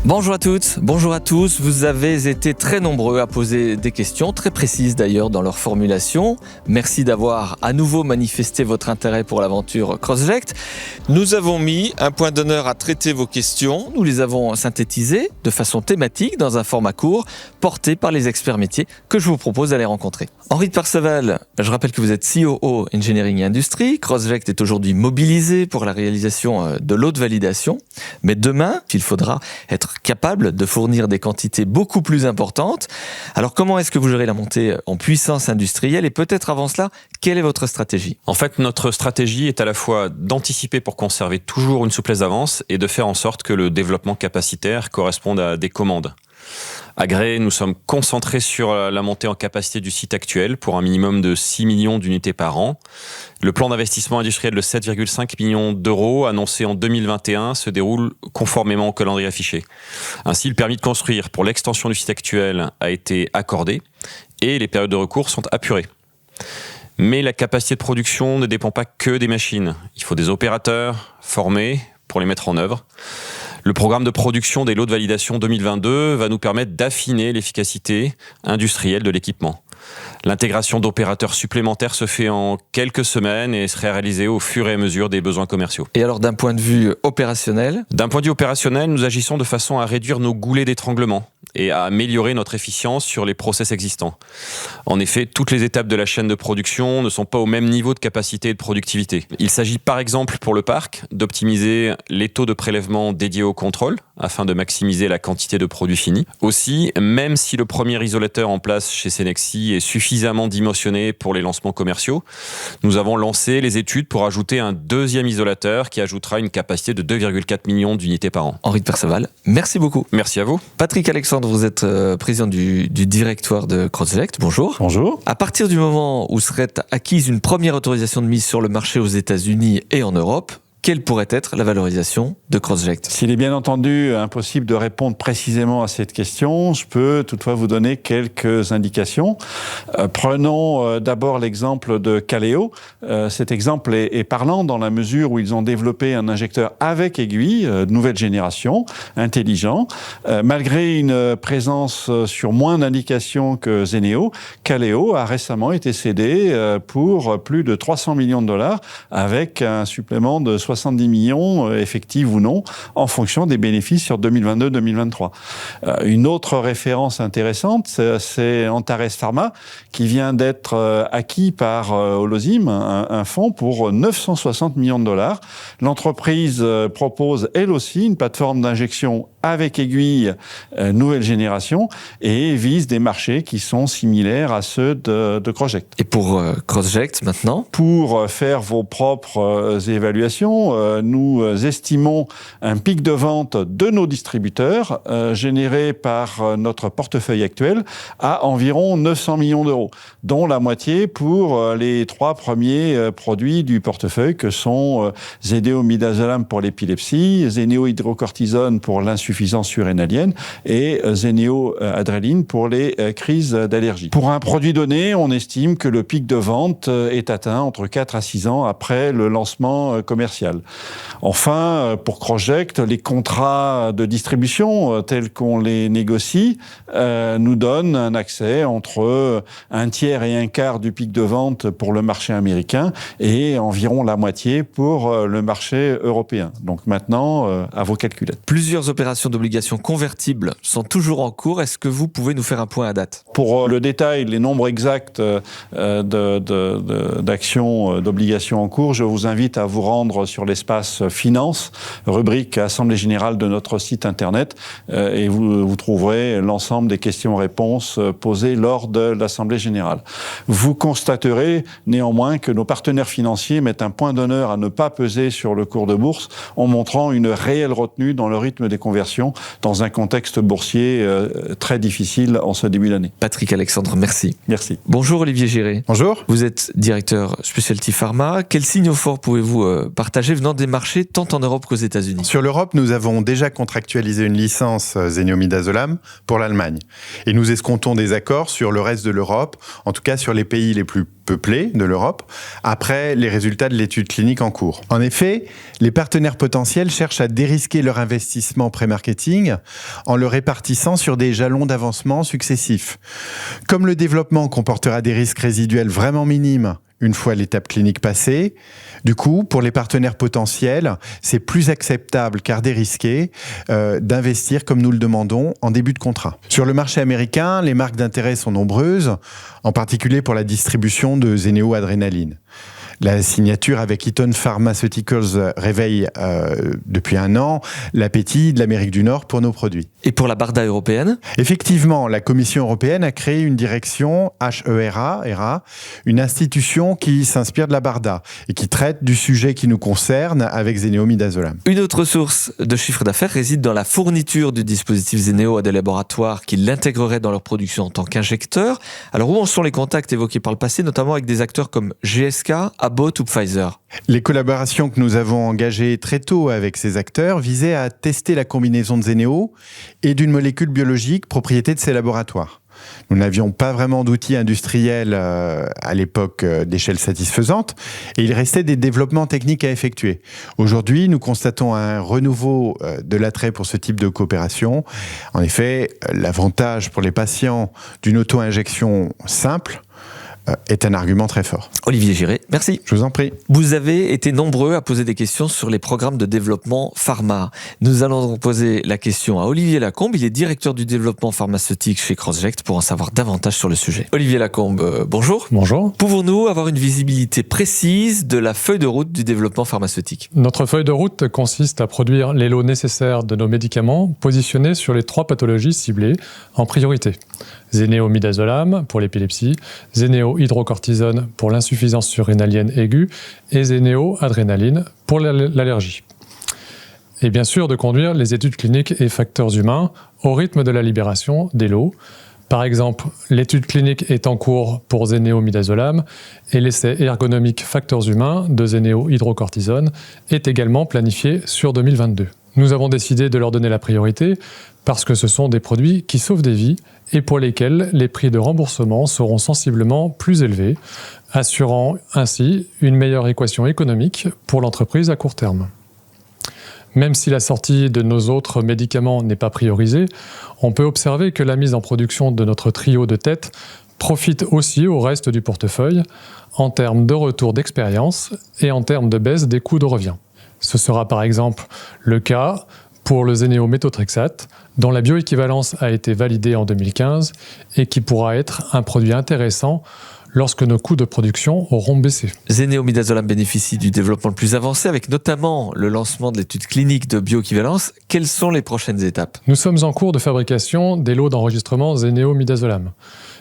Bonjour à toutes, bonjour à tous. Vous avez été très nombreux à poser des questions, très précises d'ailleurs dans leur formulation. Merci d'avoir à nouveau manifesté votre intérêt pour l'aventure Crossject. Nous avons mis un point d'honneur à traiter vos questions. Nous les avons synthétisées de façon thématique dans un format court porté par les experts métiers que je vous propose d'aller rencontrer. Henri de Perceval, je rappelle que vous êtes COO Engineering et Industrie. Crossject est aujourd'hui mobilisé pour la réalisation de l'eau de validation. Mais demain, il faudra être capable de fournir des quantités beaucoup plus importantes. Alors comment est-ce que vous gérez la montée en puissance industrielle et peut-être avant cela, quelle est votre stratégie ? En fait, notre stratégie est à la fois d'anticiper pour conserver toujours une souplesse d'avance et de faire en sorte que le développement capacitaire corresponde à des commandes. À Grès, nous sommes concentrés sur la montée en capacité du site actuel pour un minimum de 6 millions d'unités par an. Le plan d'investissement industriel de 7,5 millions d'euros annoncé en 2021 se déroule conformément au calendrier affiché. Ainsi, le permis de construire pour l'extension du site actuel a été accordé et les périodes de recours sont apurées. Mais la capacité de production ne dépend pas que des machines. Il faut des opérateurs formés pour les mettre en œuvre. Le programme de production des lots de validation 2022 va nous permettre d'affiner l'efficacité industrielle de l'équipement. L'intégration d'opérateurs supplémentaires se fait en quelques semaines et serait réalisée au fur et à mesure des besoins commerciaux. Et alors d'un point de vue opérationnel ? D'un point de vue opérationnel, nous agissons de façon à réduire nos goulets d'étranglement et à améliorer notre efficience sur les process existants. En effet, toutes les étapes de la chaîne de production ne sont pas au même niveau de capacité et de productivité. Il s'agit par exemple pour le parc d'optimiser les taux de prélèvement dédiés au contrôle afin de maximiser la quantité de produits finis. Aussi, même si le premier isolateur en place chez Cenexi est suffisamment dimensionné pour les lancements commerciaux, nous avons lancé les études pour ajouter un deuxième isolateur qui ajoutera une capacité de 2,4 millions d'unités par an. Henri de Perceval, merci beaucoup. Merci à vous. Patrick Alexandre, vous êtes président du directoire de Crossject. Bonjour. Bonjour. À partir du moment où serait acquise une première autorisation de mise sur le marché aux États-Unis et en Europe, quelle pourrait être la valorisation de Crossject ? S'il est bien entendu impossible de répondre précisément à cette question, je peux toutefois vous donner quelques indications. Prenons d'abord l'exemple de Kaleo. Cet exemple est parlant dans la mesure où ils ont développé un injecteur avec aiguille, nouvelle génération, intelligent. Malgré une présence sur moins d'indications que Zeneo, Kaleo a récemment été cédé pour plus de 300 millions de dollars avec un supplément de 70 millions, effectifs ou non, en fonction des bénéfices sur 2022-2023. Une autre référence intéressante, c'est Antares Pharma, qui vient d'être acquis par Holosim, un fonds pour 960 millions de dollars. L'entreprise propose, elle aussi, une plateforme d'injection avec aiguille nouvelle génération et vise des marchés qui sont similaires à ceux de Crossject. Et pour Crossject, maintenant ? Pour faire vos propres évaluations, nous estimons un pic de vente de nos distributeurs généré par notre portefeuille actuel à environ 900 millions d'euros, dont la moitié pour les 3 premiers produits du portefeuille que sont Zeneo Midazolam pour l'épilepsie, Zeneo Hydrocortisone pour l'insuffisance surrénalienne et Zeneo Adrenaline pour les crises d'allergie. Pour un produit donné, on estime que le pic de vente est atteint entre 4 à 6 ans après le lancement commercial. Enfin, pour Crossject, les contrats de distribution tels qu'on les négocie nous donnent un accès entre un tiers et un quart du pic de vente pour le marché américain et environ la moitié pour le marché européen. Donc maintenant, à vos calculettes. Plusieurs opérations d'obligations convertibles sont toujours en cours. Est-ce que vous pouvez nous faire un point à date ? Pour le détail, les nombres exacts d'actions, d'obligations en cours, je vous invite à vous rendre sur l'espace Finance, rubrique Assemblée Générale de notre site Internet, et vous trouverez l'ensemble des questions-réponses posées lors de l'Assemblée Générale. Vous constaterez néanmoins que nos partenaires financiers mettent un point d'honneur à ne pas peser sur le cours de bourse en montrant une réelle retenue dans le rythme des conversions dans un contexte boursier très difficile en ce début d'année. Patrick Alexandre, merci. Merci. Bonjour Olivier Giré. Bonjour. Vous êtes directeur Specialty Pharma. Quels signaux forts pouvez-vous partager venant des marchés tant en Europe qu'aux États-Unis ? Sur l'Europe, nous avons déjà contractualisé une licence Zeneo Midazolam pour l'Allemagne. Et nous escomptons des accords sur le reste de l'Europe, en tout cas sur les pays les plus peuplées de l'Europe après les résultats de l'étude clinique en cours. En effet, les partenaires potentiels cherchent à dérisquer leur investissement pré-marketing en le répartissant sur des jalons d'avancement successifs. Comme le développement comportera des risques résiduels vraiment minimes une fois l'étape clinique passée, du coup, pour les partenaires potentiels, c'est plus acceptable car dérisqué d'investir comme nous le demandons en début de contrat. Sur le marché américain, les marques d'intérêt sont nombreuses, en particulier pour la distribution de zénéo-adrénaline. La signature avec Eton Pharmaceuticals réveille depuis 1 an l'appétit de l'Amérique du Nord pour nos produits. Et pour la BARDA européenne ? Effectivement, la Commission européenne a créé une direction HERA, une institution qui s'inspire de la BARDA et qui traite du sujet qui nous concerne avec zénéo-midazolam. Une autre source de chiffre d'affaires réside dans la fourniture du dispositif Zénéo à des laboratoires qui l'intégreraient dans leur production en tant qu'injecteur. Alors où en sont les contacts évoqués par le passé, notamment avec des acteurs comme GSK, Abbott ou Pfizer ? Les collaborations que nous avons engagées très tôt avec ces acteurs visaient à tester la combinaison de Zénéo et d'une molécule biologique propriété de ces laboratoires. Nous n'avions pas vraiment d'outils industriels à l'époque d'échelle satisfaisante et il restait des développements techniques à effectuer. Aujourd'hui, nous constatons un renouveau de l'attrait pour ce type de coopération. En effet, l'avantage pour les patients d'une auto-injection simple est un argument très fort. Olivier Giré, merci. Je vous en prie. Vous avez été nombreux à poser des questions sur les programmes de développement pharma. Nous allons donc poser la question à Olivier Lacombe. Il est directeur du développement pharmaceutique chez Crossject pour en savoir davantage sur le sujet. Olivier Lacombe, bonjour. Bonjour. Pouvons-nous avoir une visibilité précise de la feuille de route du développement pharmaceutique ? Notre feuille de route consiste à produire les lots nécessaires de nos médicaments positionnés sur les 3 pathologies ciblées en priorité. Zénéo-midazolam pour l'épilepsie, zénéo-hydrocortisone pour l'insuffisance surrénalienne aiguë et zénéo-adrénaline pour l'allergie. Et bien sûr de conduire les études cliniques et facteurs humains au rythme de la libération des lots. Par exemple, l'étude clinique est en cours pour zénéo-midazolam et l'essai ergonomique facteurs humains de zénéo-hydrocortisone est également planifié sur 2022. Nous avons décidé de leur donner la priorité parce que ce sont des produits qui sauvent des vies et pour lesquels les prix de remboursement seront sensiblement plus élevés, assurant ainsi une meilleure équation économique pour l'entreprise à court terme. Même si la sortie de nos autres médicaments n'est pas priorisée, on peut observer que la mise en production de notre trio de tête profite aussi au reste du portefeuille en termes de retour d'expérience et en termes de baisse des coûts de revient. Ce sera par exemple le cas pour le zénéo-méthotrexate, dont la bioéquivalence a été validée en 2015 et qui pourra être un produit intéressant lorsque nos coûts de production auront baissé. Zénéo-midazolam bénéficie du développement le plus avancé avec notamment le lancement de l'étude clinique de bioéquivalence. Quelles sont les prochaines étapes ? Nous sommes en cours de fabrication des lots d'enregistrement zénéo-midazolam.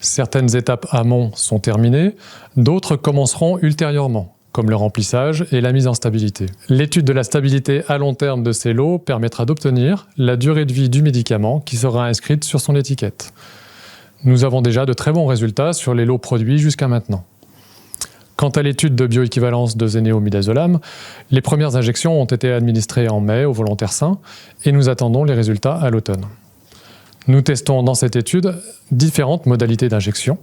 Certaines étapes amont sont terminées, d'autres commenceront ultérieurement, comme le remplissage et la mise en stabilité. L'étude de la stabilité à long terme de ces lots permettra d'obtenir la durée de vie du médicament qui sera inscrite sur son étiquette. Nous avons déjà de très bons résultats sur les lots produits jusqu'à maintenant. Quant à l'étude de bioéquivalence de zénéo-midazolam, les premières injections ont été administrées en mai aux volontaires sains et nous attendons les résultats à l'automne. Nous testons dans cette étude différentes modalités d'injection,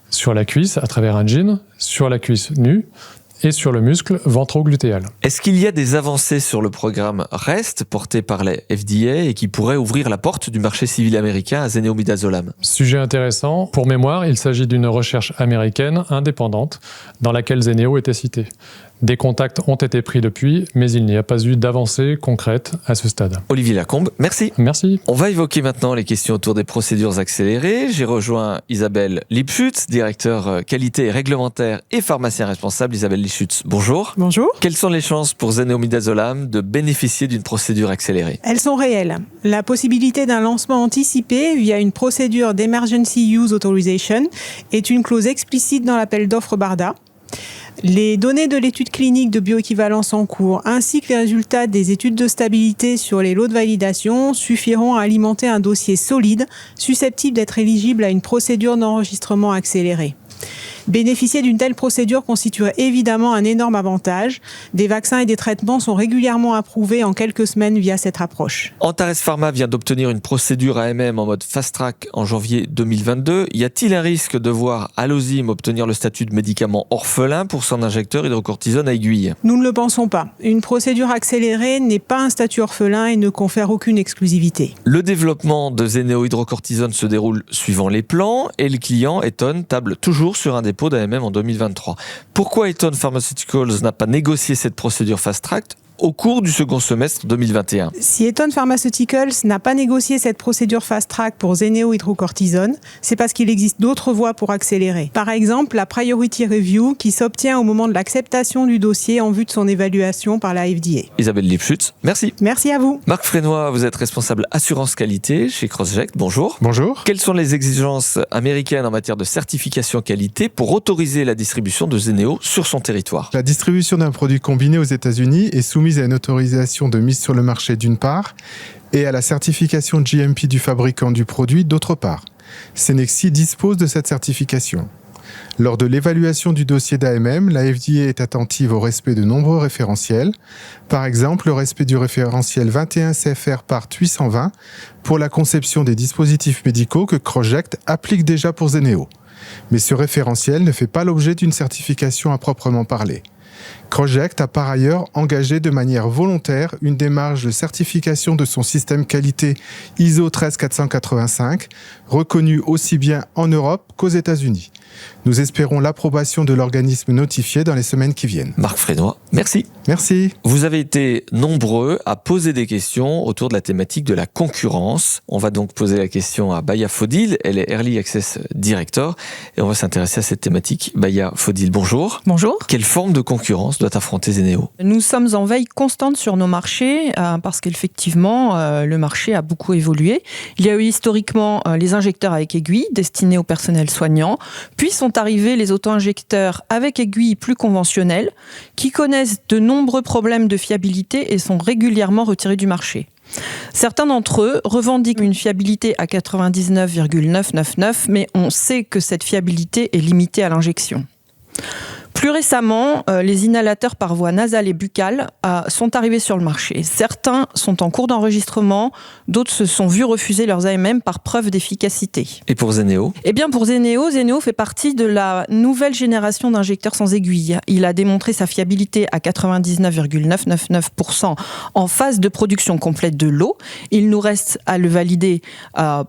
sur la cuisse à travers un jean, sur la cuisse nue, et sur le muscle ventroglutéal. Est-ce qu'il y a des avancées sur le programme REST porté par la FDA et qui pourraient ouvrir la porte du marché civil américain à zénéo-midazolam ? Sujet intéressant. Pour mémoire, il s'agit d'une recherche américaine indépendante dans laquelle Zénéo était cité. Des contacts ont été pris depuis, mais il n'y a pas eu d'avancée concrète à ce stade. Olivier Lacombe, merci. Merci. On va évoquer maintenant les questions autour des procédures accélérées. J'ai rejoint Isabelle Lipschutz, directeur qualité et réglementaire et pharmacien responsable. Isabelle Lipschutz, bonjour. Bonjour. Quelles sont les chances pour zénéo-midazolam de bénéficier d'une procédure accélérée ? Elles sont réelles. La possibilité d'un lancement anticipé via une procédure d'Emergency Use Authorization est une clause explicite dans l'appel d'offres BARDA. Les données de l'étude clinique de bioéquivalence en cours ainsi que les résultats des études de stabilité sur les lots de validation suffiront à alimenter un dossier solide susceptible d'être éligible à une procédure d'enregistrement accélérée. Bénéficier d'une telle procédure constituerait évidemment un énorme avantage. Des vaccins et des traitements sont régulièrement approuvés en quelques semaines via cette approche. Antares Pharma vient d'obtenir une procédure AMM en mode fast track en janvier 2022. Y a-t-il un risque de voir Allozyme obtenir le statut de médicament orphelin pour son injecteur hydrocortisone à aiguille? Nous ne le pensons pas. Une procédure accélérée n'est pas un statut orphelin et ne confère aucune exclusivité. Le développement de Zeneo hydrocortisone se déroule suivant les plans et le client Eton table toujours sur un dépôt d'AMM en 2023. Pourquoi Eton Pharmaceuticals n'a pas négocié cette procédure fast track au cours du second semestre 2021? Si Eton Pharmaceuticals n'a pas négocié cette procédure fast-track pour Zeneo hydrocortisone, c'est parce qu'il existe d'autres voies pour accélérer. Par exemple, la Priority Review qui s'obtient au moment de l'acceptation du dossier en vue de son évaluation par la FDA. Isabelle Lipschutz, merci. Merci à vous. Marc Frénois, vous êtes responsable assurance qualité chez CrossGect. Bonjour. Bonjour. Quelles sont les exigences américaines en matière de certification qualité pour autoriser la distribution de Zeneo sur son territoire? La distribution d'un produit combiné aux États-Unis est soumise à une autorisation de mise sur le marché d'une part et à la certification GMP du fabricant du produit d'autre part. Cenexi dispose de cette certification. Lors de l'évaluation du dossier d'AMM, la FDA est attentive au respect de nombreux référentiels. Par exemple, le respect du référentiel 21 CFR Part 820 pour la conception des dispositifs médicaux que CrossGect applique déjà pour Zeneo. Mais ce référentiel ne fait pas l'objet d'une certification à proprement parler. CrossGect a par ailleurs engagé de manière volontaire une démarche de certification de son système qualité ISO 13485, reconnu aussi bien en Europe qu'aux États-Unis. Nous espérons l'approbation de l'organisme notifié dans les semaines qui viennent. Marc Frénois, merci. Merci. Vous avez été nombreux à poser des questions autour de la thématique de la concurrence. On va donc poser la question à Baya Fodil, elle est Early Access Director, et on va s'intéresser à cette thématique. Baya Fodil, bonjour. Bonjour. Quelle forme de concurrence doit affronter Zeneo? Nous sommes en veille constante sur nos marchés parce qu'effectivement, le marché a beaucoup évolué. Il y a eu historiquement les injecteurs avec aiguille destinés au personnel soignant, puis sont arrivés les auto-injecteurs avec aiguille plus conventionnels qui connaissent de nombreux problèmes de fiabilité et sont régulièrement retirés du marché. Certains d'entre eux revendiquent une fiabilité à 99,999, mais on sait que cette fiabilité est limitée à l'injection. Plus récemment, les inhalateurs par voie nasale et buccale sont arrivés sur le marché. Certains sont en cours d'enregistrement, d'autres se sont vus refuser leurs AMM par preuve d'efficacité. Et pour Zeneo? Eh bien pour Zeneo fait partie de la nouvelle génération d'injecteurs sans aiguille. Il a démontré sa fiabilité à 99,999% en phase de production complète de l'eau. Il nous reste à le valider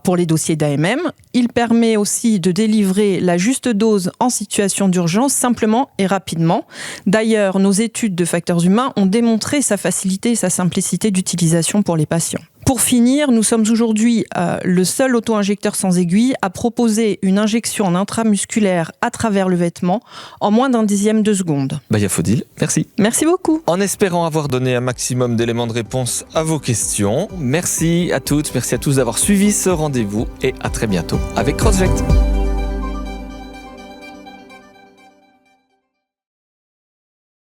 pour les dossiers d'AMM. Il permet aussi de délivrer la juste dose en situation d'urgence simplement et rapidement. D'ailleurs, nos études de facteurs humains ont démontré sa facilité et sa simplicité d'utilisation pour les patients. Pour finir, nous sommes aujourd'hui le seul auto-injecteur sans aiguille à proposer une injection en intramusculaire à travers le vêtement en moins d'un dixième de seconde. Baya Fodil, merci. Merci beaucoup. En espérant avoir donné un maximum d'éléments de réponse à vos questions, merci à toutes, merci à tous d'avoir suivi ce rendez-vous et à très bientôt avec CrossGect.